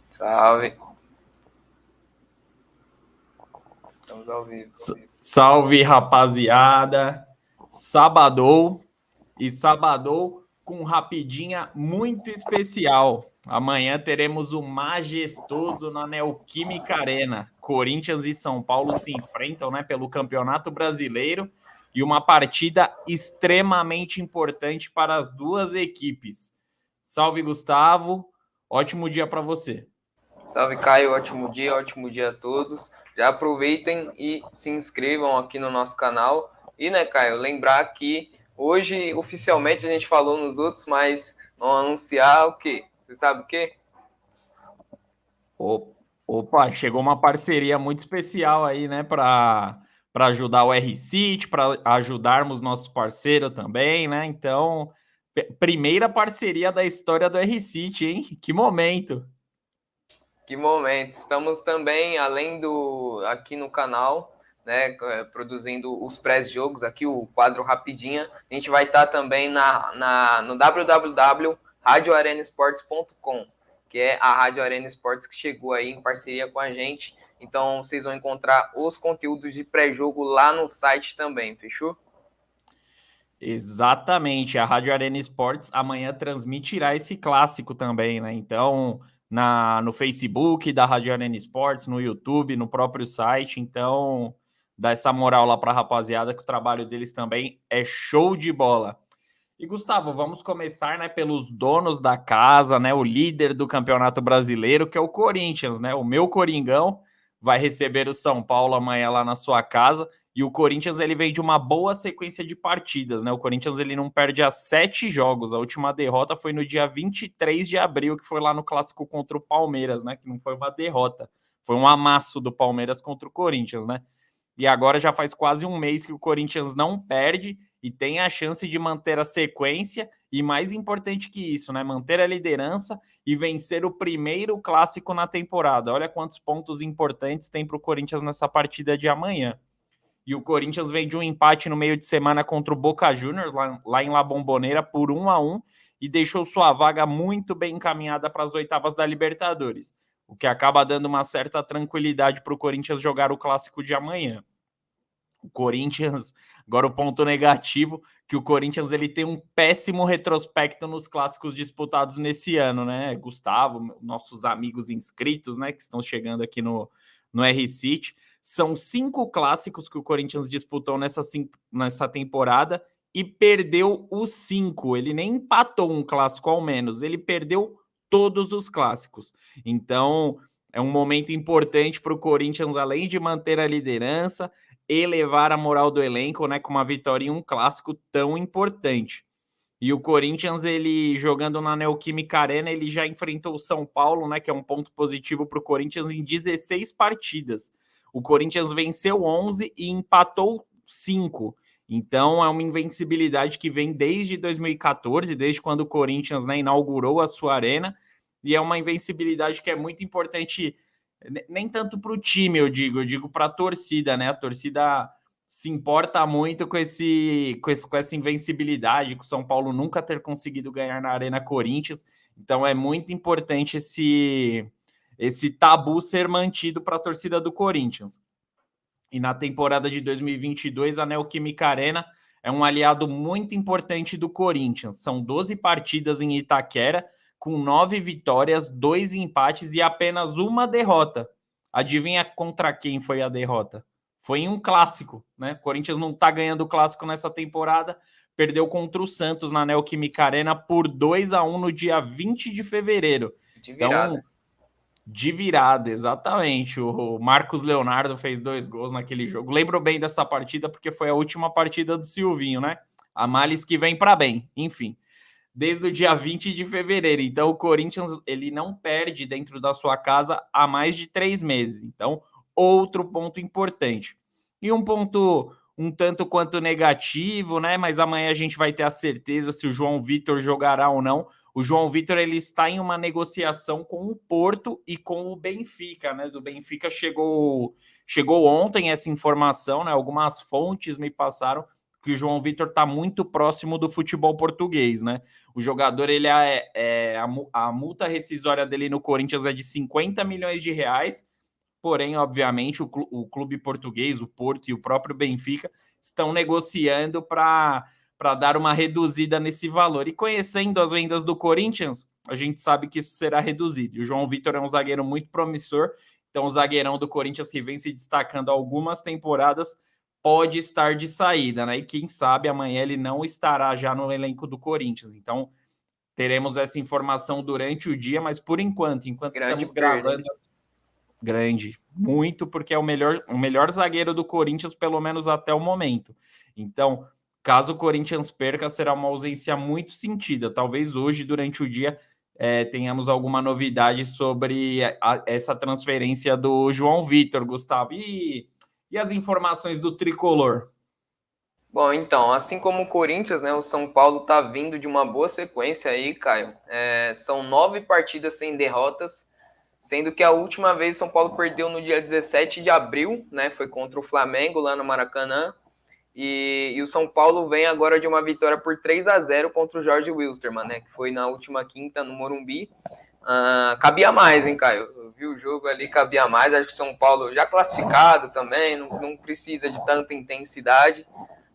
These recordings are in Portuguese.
Salve. Estamos ao vivo. Salve, rapaziada. Sabadou com rapidinha muito especial. Amanhã teremos o majestoso na Neoquímica Arena. Corinthians e São Paulo se enfrentam, né, pelo Campeonato Brasileiro e uma partida extremamente importante para as duas equipes. Salve, Gustavo. Ótimo dia para você. Salve, Caio. Ótimo dia a todos. Já aproveitem e se inscrevam aqui no nosso canal. E, né, Caio, lembrar que hoje, oficialmente, a gente falou nos outros, mas vamos anunciar o quê? Você sabe o quê? Opa, chegou uma parceria muito especial aí, né, para ajudar o R-City, para ajudarmos nosso parceiro também, né? Então, primeira parceria da história do R-City, hein? Que momento! Que momento! Estamos também, além do aqui no canal, né, produzindo os pré-jogos, aqui o quadro Rapidinha. A gente vai estar também no www.radioarenaesportes.com, que é a Rádio Arena Esportes que chegou aí em parceria com a gente. Então vocês vão encontrar os conteúdos de pré-jogo lá no site também, fechou? Exatamente, a Rádio Arena Esportes amanhã transmitirá esse clássico também, né? Então, no Facebook da Rádio Arena Esportes, no YouTube, no próprio site. Então, dá essa moral lá para a rapaziada, que o trabalho deles também é show de bola. E, Gustavo, vamos começar, né, pelos donos da casa, né, o líder do Campeonato Brasileiro, que é o Corinthians, né? O meu Coringão vai receber o São Paulo amanhã lá na sua casa. E o Corinthians, ele vem de uma boa sequência de partidas, né? O Corinthians, ele não perde há 7 jogos. A última derrota foi no dia 23 de abril, que foi lá no clássico contra o Palmeiras, né? Que não foi uma derrota, foi um amasso do Palmeiras contra o Corinthians, né? E agora já faz quase um mês que o Corinthians não perde e tem a chance de manter a sequência e, mais importante que isso, né, manter a liderança e vencer o primeiro clássico na temporada. Olha quantos pontos importantes tem para o Corinthians nessa partida de amanhã. E o Corinthians vem de um empate no meio de semana contra o Boca Juniors, lá em La Bombonera, por 1-1, e deixou sua vaga muito bem encaminhada para as oitavas da Libertadores, o que acaba dando uma certa tranquilidade para o Corinthians jogar o clássico de amanhã. O Corinthians, agora o ponto negativo, que o Corinthians ele tem um péssimo retrospecto nos clássicos disputados nesse ano, né? Gustavo, nossos amigos inscritos, né, que estão chegando aqui no R-City, são 5 clássicos que o Corinthians disputou nessa temporada e perdeu os 5. Ele nem empatou um clássico ao menos, ele perdeu todos os clássicos. Então, é um momento importante para o Corinthians, além de manter a liderança, elevar a moral do elenco, né, com uma vitória em um clássico tão importante. E o Corinthians, ele jogando na Neoquímica Arena, ele já enfrentou o São Paulo, né, que é um ponto positivo para o Corinthians, em 16 partidas. O Corinthians venceu 11 e empatou 5. Então, é uma invencibilidade que vem desde 2014, desde quando o Corinthians, né, inaugurou a sua arena, e é uma invencibilidade que é muito importante, nem tanto para o time, eu digo para a torcida, né? A torcida se importa muito com essa invencibilidade, com o São Paulo nunca ter conseguido ganhar na Arena Corinthians. Então é muito importante esse tabu ser mantido para a torcida do Corinthians. E na temporada de 2022, a Neoquímica Arena é um aliado muito importante do Corinthians. São 12 partidas em Itaquera, com 9 vitórias, 2 empates e apenas uma derrota. Adivinha contra quem foi a derrota? Foi em um clássico, né? O Corinthians não tá ganhando o clássico nessa temporada, perdeu contra o Santos na Neoquímica Arena por 2-1 no dia 20 de fevereiro. De virada. Então, de virada, exatamente. O Marcos Leonardo fez 2 gols naquele jogo. Lembro bem dessa partida porque foi a última partida do Silvinho, né? A males que vem para bem, enfim. Desde o dia 20 de fevereiro. Então, o Corinthians ele não perde dentro da sua casa há mais de 3 meses. Então, outro ponto importante. E um ponto um tanto quanto negativo, né? Mas amanhã a gente vai ter a certeza se o João Vitor jogará ou não. O João Vitor ele está em uma negociação com o Porto e com o Benfica, né? Do Benfica chegou ontem essa informação, né? Algumas fontes me passaram que o João Vitor está muito próximo do futebol português, né? O jogador, ele a multa rescisória dele no Corinthians é de 50 milhões de reais, porém, obviamente, o clube português, o Porto e o próprio Benfica estão negociando para dar uma reduzida nesse valor. E conhecendo as vendas do Corinthians, a gente sabe que isso será reduzido. E o João Vitor é um zagueiro muito promissor, então o zagueirão do Corinthians que vem se destacando algumas temporadas pode estar de saída, né? E quem sabe amanhã ele não estará já no elenco do Corinthians. Então, teremos essa informação durante o dia, mas por enquanto Grande estamos perda, hein? gravando, grande, muito, porque é o melhor zagueiro do Corinthians, pelo menos até o momento. Então, caso o Corinthians perca, será uma ausência muito sentida. Talvez hoje, durante o dia, tenhamos alguma novidade sobre essa transferência do João Vitor, Gustavo. E as informações do Tricolor? Bom, então, assim como o Corinthians, né, o São Paulo tá vindo de uma boa sequência aí, Caio. São 9 partidas sem derrotas, sendo que a última vez o São Paulo perdeu no dia 17 de abril, né, foi contra o Flamengo lá no Maracanã, e o São Paulo vem agora de uma vitória por 3-0 contra o Jorge Wilstermann, né, que foi na última quinta no Morumbi. Cabia mais, hein, Caio? Eu vi o jogo ali, cabia mais. Acho que o São Paulo já classificado também, não precisa de tanta intensidade.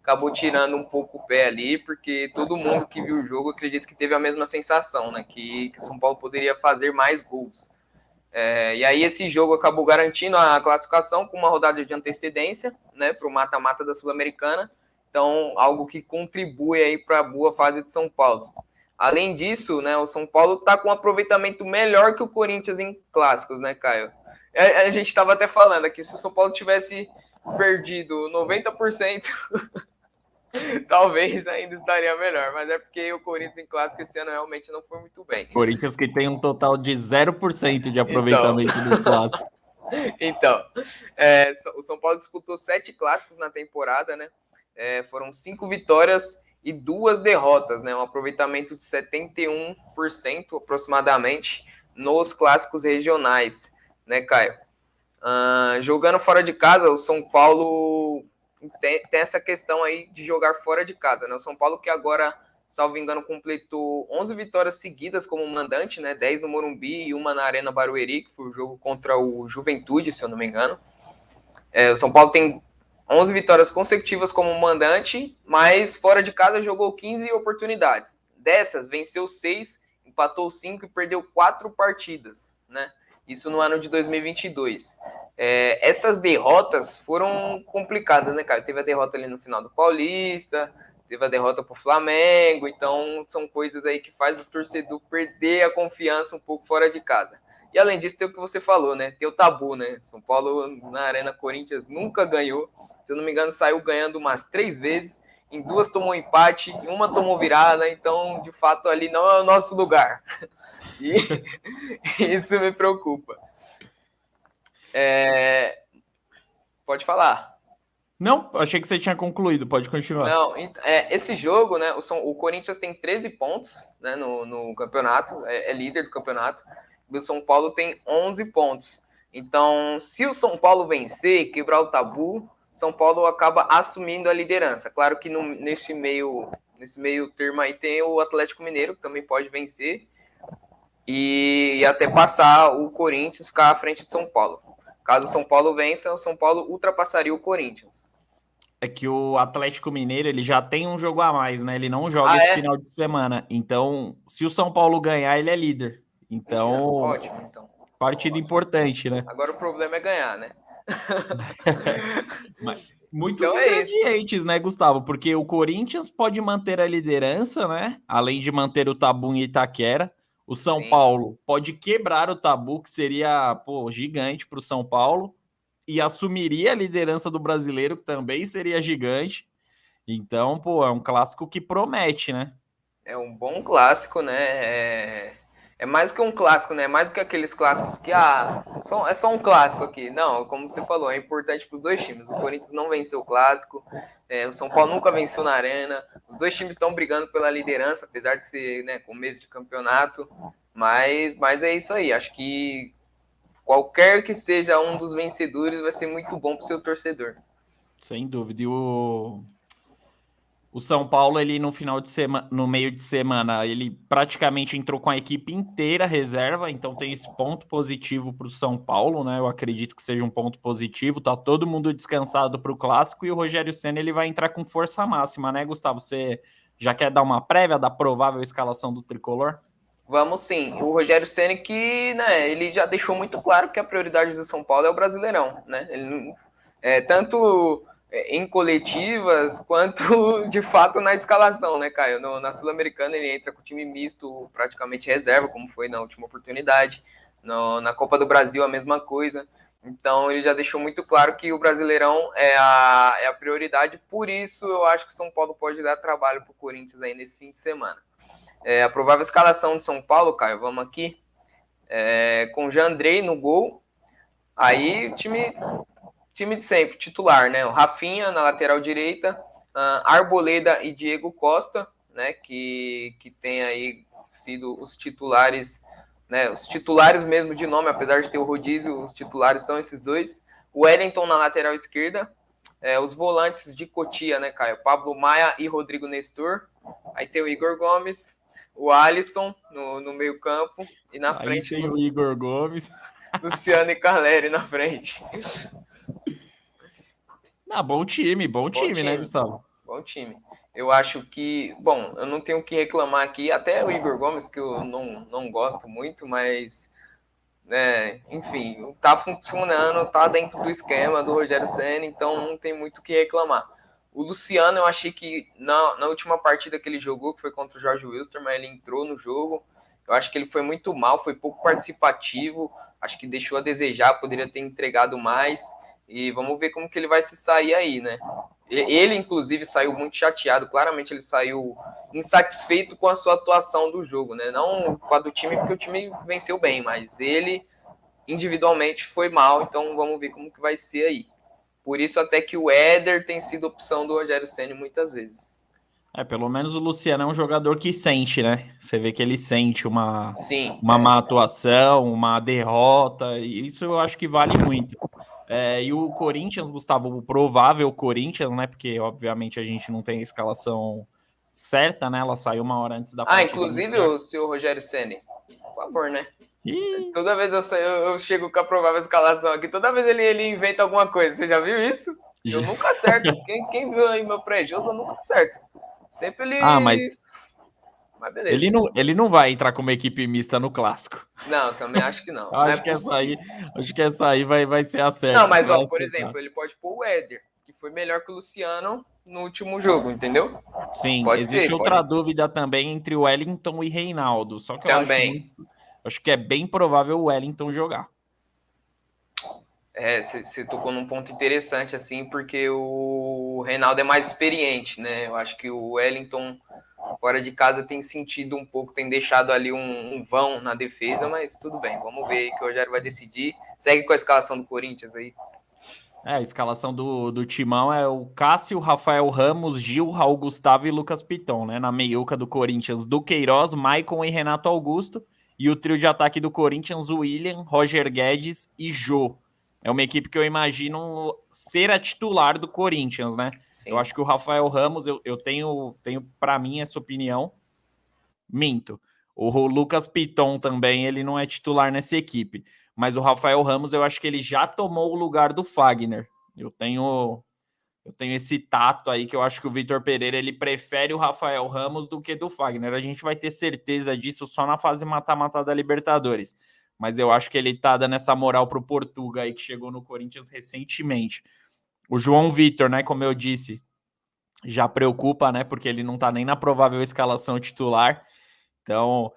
Acabou tirando um pouco o pé ali, porque todo mundo que viu o jogo acredito que teve a mesma sensação, né? Que o São Paulo poderia fazer mais gols. E aí esse jogo acabou garantindo a classificação com uma rodada de antecedência, né, para o mata-mata da Sul-Americana. Então, algo que contribui aí para a boa fase de São Paulo. Além disso, né, o São Paulo está com um aproveitamento melhor que o Corinthians em clássicos, né, Caio? A gente estava até falando aqui, se o São Paulo tivesse perdido 90%, talvez ainda estaria melhor, mas é porque o Corinthians em clássico esse ano realmente não foi muito bem. Corinthians que tem um total de 0% de Então, aproveitamento dos clássicos. então o São Paulo disputou 7 clássicos na temporada, né? Foram 5 vitórias e 2 derrotas, né? Um aproveitamento de 71% aproximadamente nos clássicos regionais, né, Caio? Jogando fora de casa, o São Paulo tem essa questão aí de jogar fora de casa, né? O São Paulo que agora, salvo engano, completou 11 vitórias seguidas como mandante, né? 10 no Morumbi e uma na Arena Barueri, que foi o jogo contra o Juventude, se eu não me engano. O São Paulo tem 11 vitórias consecutivas como mandante, mas fora de casa jogou 15 oportunidades. Dessas, venceu 6, empatou 5 e perdeu 4 partidas, né? Isso no ano de 2022. Essas derrotas foram complicadas, né, cara? Teve a derrota ali no final do Paulista, teve a derrota pro Flamengo, então são coisas aí que faz o torcedor perder a confiança um pouco fora de casa. E além disso, tem o que você falou, né? Tem o tabu, né? São Paulo na Arena Corinthians nunca ganhou. Se eu não me engano, saiu ganhando umas 3 vezes. Em 2 tomou empate, em uma tomou virada. Então, de fato, ali não é o nosso lugar. E isso me preocupa. Pode falar. Não, achei que você tinha concluído, pode continuar. Não, esse jogo, né? O Corinthians tem 13 pontos, né, no campeonato, é líder do campeonato. E o São Paulo tem 11 pontos. Então, se o São Paulo vencer, quebrar o tabu, São Paulo acaba assumindo a liderança. Claro que nesse meio termo aí tem o Atlético Mineiro, que também pode vencer, e até passar o Corinthians, ficar à frente de São Paulo. Caso o São Paulo vença, o São Paulo ultrapassaria o Corinthians. É que o Atlético Mineiro ele já tem um jogo a mais, né? Ele não joga esse final de semana. Então, se o São Paulo ganhar, ele é líder. Então, ótimo, então. Partida Ótimo. Importante, né? Agora o problema é ganhar, né? Muitos então ingredientes, né, Gustavo? Porque o Corinthians pode manter a liderança, né? Além de manter o tabu em Itaquera. O São Paulo pode quebrar o tabu, que seria gigante para o São Paulo. E assumiria a liderança do Brasileiro, que também seria gigante. Então, é um clássico que promete, né? É um bom clássico, né? é mais que um clássico, né? É mais do que aqueles clássicos que, é só um clássico aqui. Não, como você falou, é importante para os dois times. O Corinthians não venceu o clássico, o São Paulo nunca venceu na Arena. Os dois times estão brigando pela liderança, apesar de ser, né, começo de campeonato. Mas é isso aí. Acho que qualquer que seja um dos vencedores vai ser muito bom para o seu torcedor. Sem dúvida. E o São Paulo, ele no final de semana, no meio de semana, ele praticamente entrou com a equipe inteira reserva, então tem esse ponto positivo para o São Paulo, né? Eu acredito que seja um ponto positivo. Tá todo mundo descansado para o clássico e o Rogério Ceni ele vai entrar com força máxima, né, Gustavo? Você já quer dar uma prévia da provável escalação do tricolor? Vamos sim. O Rogério Ceni que, né, ele já deixou muito claro que a prioridade do São Paulo é o Brasileirão, né? Ele, tanto em coletivas quanto de fato na escalação, né, Caio? Na Sul-Americana ele entra com o time misto, praticamente reserva, como foi na última oportunidade. Na Copa do Brasil a mesma coisa. Então ele já deixou muito claro que o Brasileirão é a prioridade. Por isso eu acho que o São Paulo pode dar trabalho para o Corinthians aí nesse fim de semana. A provável escalação de São Paulo, Caio, vamos aqui. Com Jandrei no gol. Aí, time de sempre, titular, né? O Rafinha na lateral direita, Arboleda e Diego Costa, né? Que tem aí sido os titulares, né? Os titulares mesmo de nome, apesar de ter o rodízio, os titulares são esses dois. O Wellington na lateral esquerda. Os volantes de Cotia, né, Caio? Pablo Maia e Rodrigo Nestor. Aí tem o Igor Gomes, o Alisson no meio campo e na Aí frente tem o Igor Gomes. Luciano e Caleri na frente. Bom time, né, Gustavo? Bom time. Eu acho que, bom, eu não tenho o que reclamar aqui, até o Igor Gomes, que eu não gosto muito, mas, né, enfim, tá funcionando, tá dentro do esquema do Rogério Ceni, então não tem muito o que reclamar. O Luciano, eu achei que na última partida que ele jogou, que foi contra o Jorge Wilstermann, ele entrou no jogo. Eu acho que ele foi muito mal, foi pouco participativo, acho que deixou a desejar, poderia ter entregado mais. E vamos ver como que ele vai se sair aí, né? Ele, inclusive, saiu muito chateado. Claramente ele saiu insatisfeito com a sua atuação do jogo, né? Não com a do time, porque o time venceu bem, mas ele individualmente foi mal. Então vamos ver como que vai ser aí. Por isso até que o Éder tem sido opção do Rogério Ceni muitas vezes. Pelo menos o Luciano é um jogador que sente, né? Você vê que ele sente uma Sim, má atuação, uma derrota, e isso eu acho que vale muito. E o Corinthians, Gustavo, o provável Corinthians, né? Porque, obviamente, a gente não tem a escalação certa, né? Ela saiu uma hora antes da partida inclusive iniciar. o seu Rogério Ceni, por favor, né? E... Toda vez eu chego com a provável escalação aqui, toda vez ele inventa alguma coisa. Você já viu isso? Eu nunca acerto. Quem viu aí meu pré-jogo, eu nunca acerto. Sempre ele. Mas beleza. Ele não vai entrar como equipe mista no clássico. Não, também acho que não. Acho que essa aí vai ser a certa. Não, mas, por exemplo, ele pode pôr o Éder, que foi melhor que o Luciano no último jogo, entendeu? Sim, pode existe outra dúvida também entre o Wellington e Reinaldo. Só que eu acho que é bem provável o Wellington jogar. Você tocou num ponto interessante, assim, porque o Reinaldo é mais experiente, né? Eu acho que o Wellington, fora de casa, tem sentido um pouco, tem deixado ali um vão na defesa, mas tudo bem, vamos ver aí que o Rogério vai decidir. Segue com a escalação do Corinthians aí. A escalação do Timão é o Cássio, Rafael Ramos, Gil, Raul Gustavo e Lucas Piton, né? Na meiuca do Corinthians, Duqueiroz, Maicon e Renato Augusto. E o trio de ataque do Corinthians, William, Roger Guedes e Jô. É uma equipe que eu imagino ser a titular do Corinthians, né? Sim. Eu acho que o Rafael Ramos, eu tenho para mim essa opinião. Minto. O Lucas Piton também, ele não é titular nessa equipe. Mas o Rafael Ramos, eu acho que ele já tomou o lugar do Fagner. Eu tenho esse tato aí que eu acho que o Vitor Pereira, ele prefere o Rafael Ramos do que do Fagner. A gente vai ter certeza disso só na fase mata-mata da Libertadores. Mas eu acho que ele tá dando essa moral pro Portuga aí, que chegou no Corinthians recentemente. O João Vitor, né, como eu disse, já preocupa, né, porque ele não tá nem na provável escalação titular. Então,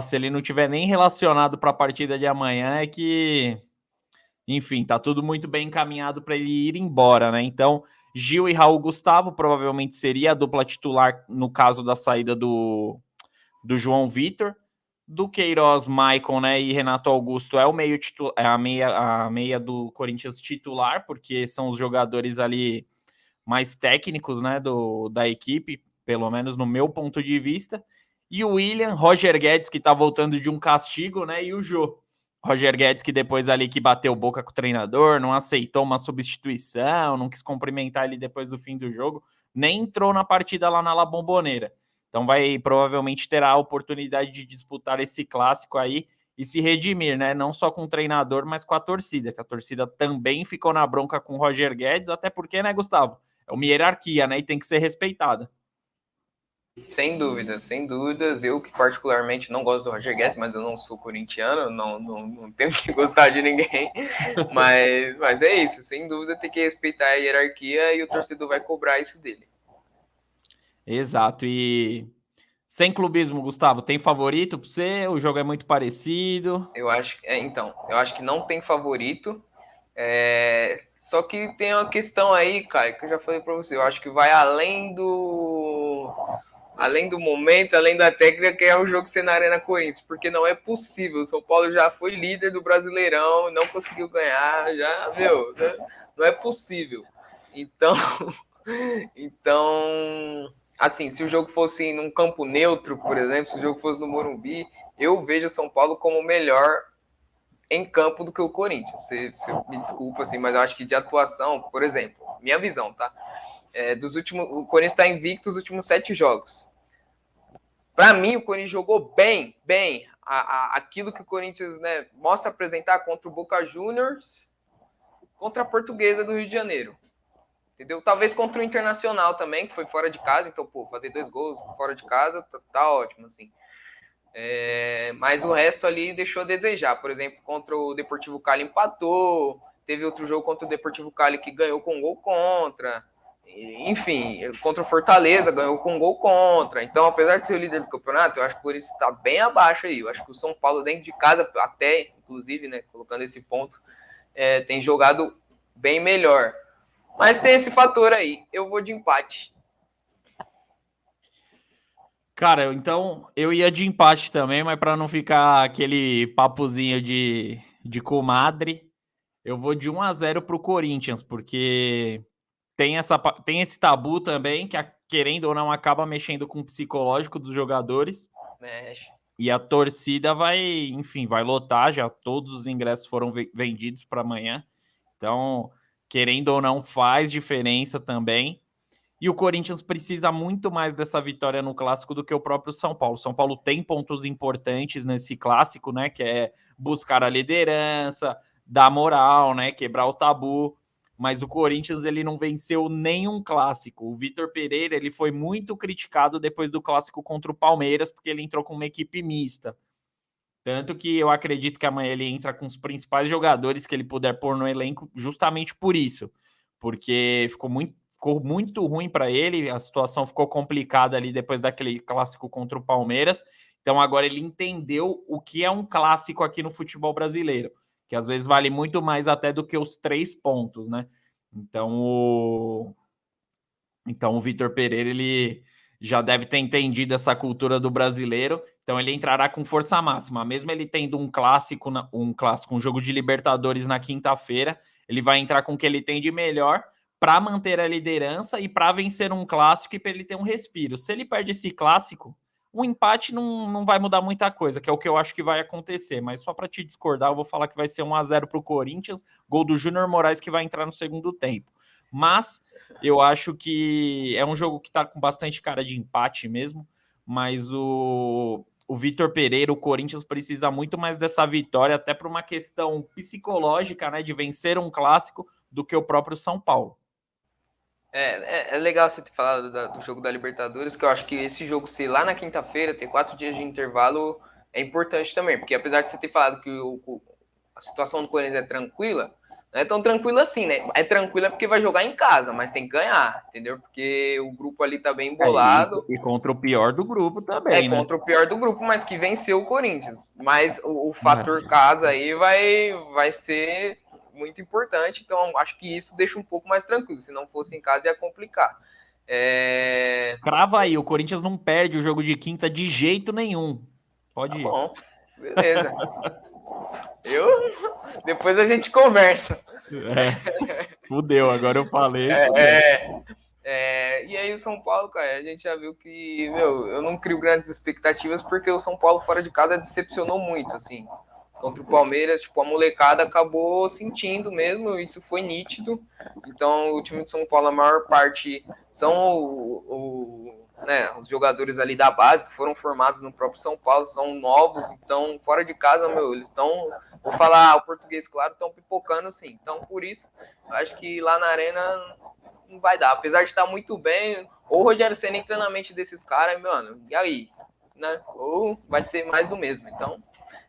se ele não tiver nem relacionado para a partida de amanhã, é que, enfim, tá tudo muito bem encaminhado para ele ir embora, né? Então, Gil e Raul Gustavo provavelmente seria a dupla titular no caso da saída do João Vitor. do Queiroz, Maicon, né, e Renato Augusto é o meio é a meia do Corinthians titular, porque são os jogadores ali mais técnicos, né, da equipe, pelo menos no meu ponto de vista. E o William, Roger Guedes, que tá voltando de um castigo, né, e o Jô. Roger Guedes, que depois ali que bateu boca com o treinador, não aceitou uma substituição, não quis cumprimentar ele depois do fim do jogo, nem entrou na partida lá na La Bombonera. Então vai provavelmente terá a oportunidade de disputar esse clássico aí e se redimir, né? Não só com o treinador, mas com a torcida, que a torcida também ficou na bronca com o Roger Guedes, até porque, né, Gustavo? É uma hierarquia, né? E tem que ser respeitada. Sem dúvidas, sem dúvidas. Eu que particularmente não gosto do Roger Guedes, mas eu não sou corintiano, não tenho que gostar de ninguém. Mas é isso, sem dúvida tem que respeitar a hierarquia e o torcedor vai cobrar isso dele. Exato. E sem clubismo, Gustavo, tem favorito para você? O jogo é muito parecido. Eu acho, eu acho que não tem favorito. Só que tem uma questão aí, cara, que eu já falei para você. Eu acho que vai além do momento, além da técnica, que é o jogo ser na Arena Corinthians, porque não é possível. O São Paulo já foi líder do Brasileirão, não conseguiu ganhar, já, meu, não é possível. Então, então, assim, se o jogo fosse num campo neutro, por exemplo, se o jogo fosse no Morumbi, eu vejo o São Paulo como melhor em campo do que o Corinthians. Você me desculpa, assim, mas eu acho que de atuação, por exemplo, minha visão, tá? Dos últimos, o Corinthians está invicto os últimos 7 jogos. Para mim, o Corinthians jogou bem, bem. Aquilo que o Corinthians, né, mostra apresentar contra o Boca Juniors, contra a Portuguesa do Rio de Janeiro. Entendeu? Talvez contra o Internacional também, que foi fora de casa. Então, pô, fazer 2 gols fora de casa tá ótimo, assim. Mas o resto ali deixou a desejar. Por exemplo, contra o Deportivo Cali empatou. Teve outro jogo contra o Deportivo Cali que ganhou com um gol contra. Enfim, contra o Fortaleza ganhou com um gol contra. Então, apesar de ser o líder do campeonato, eu acho que o Corinthians está bem abaixo aí. Eu acho que o São Paulo, dentro de casa, até, inclusive, né, colocando esse ponto, tem jogado bem melhor. Mas tem esse fator aí. Eu vou de empate. Cara, então eu ia de empate também, mas para não ficar aquele papozinho de comadre, eu vou de 1-0 pro Corinthians, porque tem esse tabu também, que querendo ou não acaba mexendo com o psicológico dos jogadores. Mexe. E a torcida vai, enfim, vai lotar, já todos os ingressos foram vendidos para amanhã. Então, querendo ou não, faz diferença também. E o Corinthians precisa muito mais dessa vitória no clássico do que o próprio São Paulo. São Paulo tem pontos importantes nesse clássico, né? Que é buscar a liderança, dar moral, né? Quebrar o tabu. Mas o Corinthians ele não venceu nenhum clássico. O Vitor Pereira ele foi muito criticado depois do clássico contra o Palmeiras, porque ele entrou com uma equipe mista. Tanto que eu acredito que amanhã ele entra com os principais jogadores que ele puder pôr no elenco, justamente por isso. Porque ficou muito ruim para ele, a situação ficou complicada ali depois daquele clássico contra o Palmeiras. Então agora ele entendeu o que é um clássico aqui no futebol brasileiro, que às vezes vale muito mais até do que os 3 pontos, né? Então o Vitor Pereira ele já deve ter entendido essa cultura do brasileiro, então ele entrará com força máxima, mesmo ele tendo um jogo de Libertadores na quinta-feira, ele vai entrar com o que ele tem de melhor para manter a liderança e para vencer um clássico e para ele ter um respiro. Se ele perde esse clássico, o empate não vai mudar muita coisa, que é o que eu acho que vai acontecer, mas só para te discordar, eu vou falar que vai ser 1-0 para o Corinthians, gol do Júnior Moraes que vai entrar no segundo tempo. Mas eu acho que é um jogo que está com bastante cara de empate mesmo, mas o Vitor Pereira, o Corinthians precisa muito mais dessa vitória, até por uma questão psicológica, né, de vencer um clássico, do que o próprio São Paulo. É legal você ter falado do jogo da Libertadores, que eu acho que esse jogo ser lá na quinta-feira, ter 4 dias de intervalo, é importante também, porque apesar de você ter falado que a situação do Corinthians é tranquila, não é tão tranquila assim, né? É tranquila porque vai jogar em casa, mas tem que ganhar, entendeu? Porque o grupo ali tá bem embolado. E contra o pior do grupo também, né? Contra o pior do grupo, mas que venceu o Corinthians. Mas o fator casa aí vai ser muito importante, então acho que isso deixa um pouco mais tranquilo. Se não fosse em casa, ia complicar. Crava aí, o Corinthians não perde o jogo de quinta de jeito nenhum. Pode Tá ir. bom, beleza. Depois a gente conversa. Fudeu, agora eu falei, fudeu. E aí o São Paulo, cara, a gente já viu que, eu não crio grandes expectativas porque o São Paulo fora de casa decepcionou muito, assim. Contra o Palmeiras, tipo, a molecada acabou sentindo mesmo, isso foi nítido. Então, o time de São Paulo, a maior parte são os jogadores ali da base, que foram formados no próprio São Paulo, são novos, então, fora de casa, eles estão, vou falar o português, claro, estão pipocando sim. Então, por isso, acho que lá na Arena não vai dar. Apesar de estar muito bem, ou o Rogério Ceni entra na mente desses caras, mano, e aí? Né? Ou vai ser mais do mesmo. Então,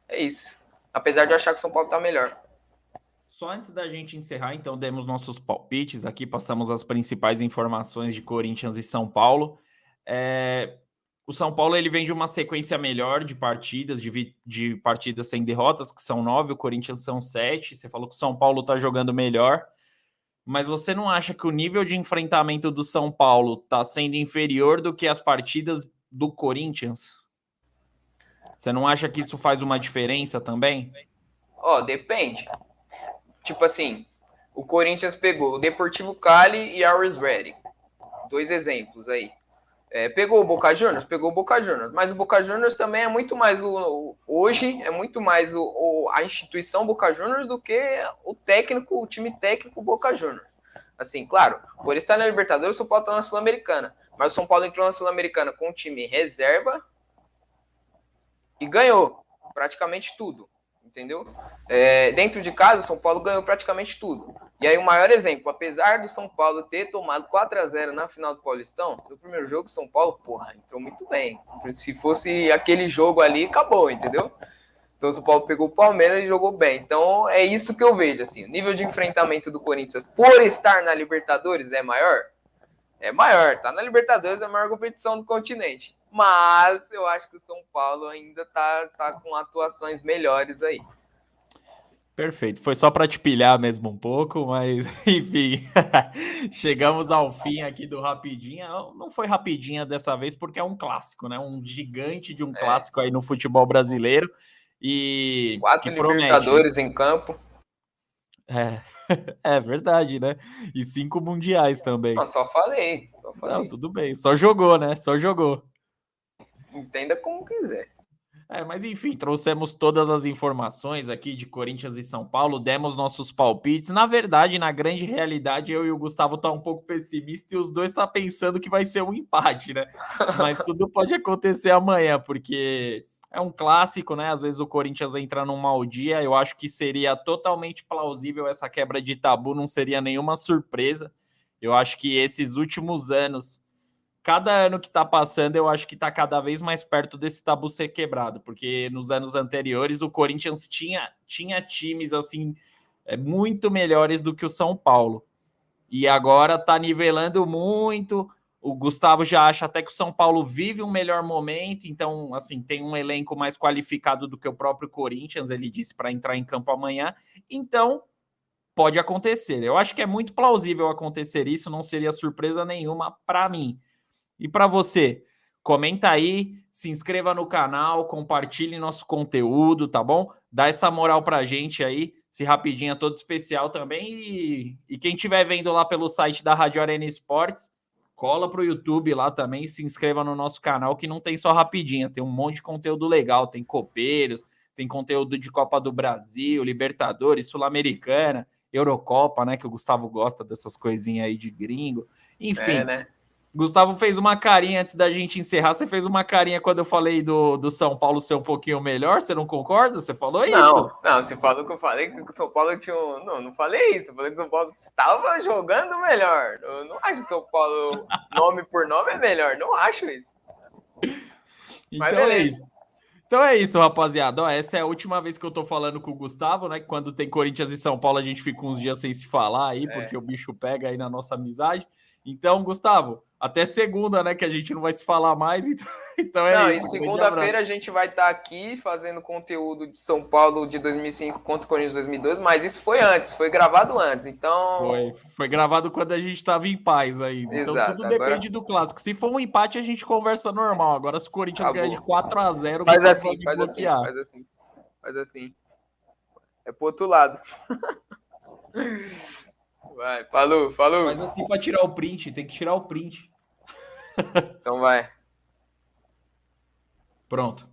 é isso. Apesar de eu achar que o São Paulo tá melhor. Só antes da gente encerrar, então, demos nossos palpites aqui, passamos as principais informações de Corinthians e São Paulo. O São Paulo ele vem de uma sequência melhor de partidas, de partidas sem derrotas, que são 9, o Corinthians são 7. Você falou que o São Paulo tá jogando melhor, mas você não acha que o nível de enfrentamento do São Paulo tá sendo inferior do que as partidas do Corinthians? Você não acha que isso faz uma diferença também? Depende. Tipo assim, o Corinthians pegou o Deportivo Cali e a Always Ready. 2 exemplos aí. Pegou o Boca Juniors? Pegou o Boca Juniors. Mas o Boca Juniors também é muito mais hoje é muito mais a instituição Boca Juniors do que o time técnico Boca Juniors. Assim, claro, por estar na Libertadores, o São Paulo está na Sul-Americana. Mas o São Paulo entrou na Sul-Americana com um time reserva e ganhou praticamente tudo. Entendeu? Dentro de casa, o São Paulo ganhou praticamente tudo. E aí o maior exemplo, apesar do São Paulo ter tomado 4-0 na final do Paulistão, no primeiro jogo, o São Paulo, entrou muito bem. Se fosse aquele jogo ali, acabou, entendeu? Então o São Paulo pegou o Palmeiras e jogou bem. Então é isso que eu vejo, assim, o nível de enfrentamento do Corinthians por estar na Libertadores é maior? É maior, tá na Libertadores, é a maior competição do continente. Mas eu acho que o São Paulo ainda tá com atuações melhores aí. Perfeito. Foi só para te pilhar mesmo um pouco, mas enfim, chegamos ao fim aqui do Rapidinha. Não foi Rapidinha dessa vez porque é um clássico, né? Um gigante de um clássico aí no futebol brasileiro e 4 que promete, hein? Libertadores em campo. É verdade, né? E 5 mundiais também. Não, só falei. Não, tudo bem. Só jogou, né? Só jogou. Entenda como quiser. Mas enfim, trouxemos todas as informações aqui de Corinthians e São Paulo, demos nossos palpites. Na verdade, na grande realidade, eu e o Gustavo tá um pouco pessimista e os dois tá pensando que vai ser um empate, né? Mas tudo pode acontecer amanhã, porque é um clássico, né? Às vezes o Corinthians entra num mau dia. Eu acho que seria totalmente plausível essa quebra de tabu, não seria nenhuma surpresa. Eu acho que esses últimos anos, cada ano que está passando, eu acho que está cada vez mais perto desse tabu ser quebrado, porque nos anos anteriores o Corinthians tinha times assim muito melhores do que o São Paulo. E agora está nivelando muito. O Gustavo já acha até que o São Paulo vive um melhor momento, então assim, tem um elenco mais qualificado do que o próprio Corinthians, ele disse para entrar em campo amanhã. Então, pode acontecer. Eu acho que é muito plausível acontecer isso, não seria surpresa nenhuma para mim. E para você, comenta aí, se inscreva no canal, compartilhe nosso conteúdo, tá bom? Dá essa moral pra gente aí, esse rapidinho é todo especial também. E quem estiver vendo lá pelo site da Rádio Arena Esportes, cola pro YouTube lá também e se inscreva no nosso canal, que não tem só rapidinha, tem um monte de conteúdo legal, tem copeiros, tem conteúdo de Copa do Brasil, Libertadores, Sul-Americana, Eurocopa, né, que o Gustavo gosta dessas coisinhas aí de gringo. Enfim, né? Gustavo fez uma carinha antes da gente encerrar. Você fez uma carinha quando eu falei do São Paulo ser um pouquinho melhor. Você não concorda? Você falou isso? Não, você falou que eu falei que o São Paulo tinha um... Não falei isso. Eu falei que o São Paulo estava jogando melhor. Eu não acho que o São Paulo, nome por nome, é melhor. Não acho isso. Então é isso. Então é isso, rapaziada. Ó, essa é a última vez que eu tô falando com o Gustavo, né? Quando tem Corinthians e São Paulo, a gente fica uns dias sem se falar aí, porque o bicho pega aí na nossa amizade. Então, Gustavo, Até segunda, né? Que a gente não vai se falar mais. Então Não, isso. e segunda-feira a gente vai estar aqui fazendo conteúdo de São Paulo de 2005 contra o Corinthians de 2012, mas isso foi antes, foi gravado antes, então... Foi gravado quando a gente estava em paz ainda. Então tudo Exato, agora depende do clássico. Se for um empate, a gente conversa normal. Agora, se o Corinthians ganhar de acabou. 4-0, o Faz Gustavo vai assim, me faz assim, bloquear. faz assim, faz assim. É pro outro lado. Vai, falou. Faz assim para tirar o print, tem que tirar o print. Então vai. Pronto.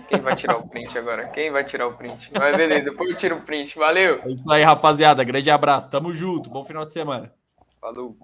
Quem vai tirar o print agora? Quem vai tirar o print? Mas beleza, depois eu tiro o print. Valeu. É isso aí, rapaziada. Grande abraço. Tamo junto. Bom final de semana. Falou.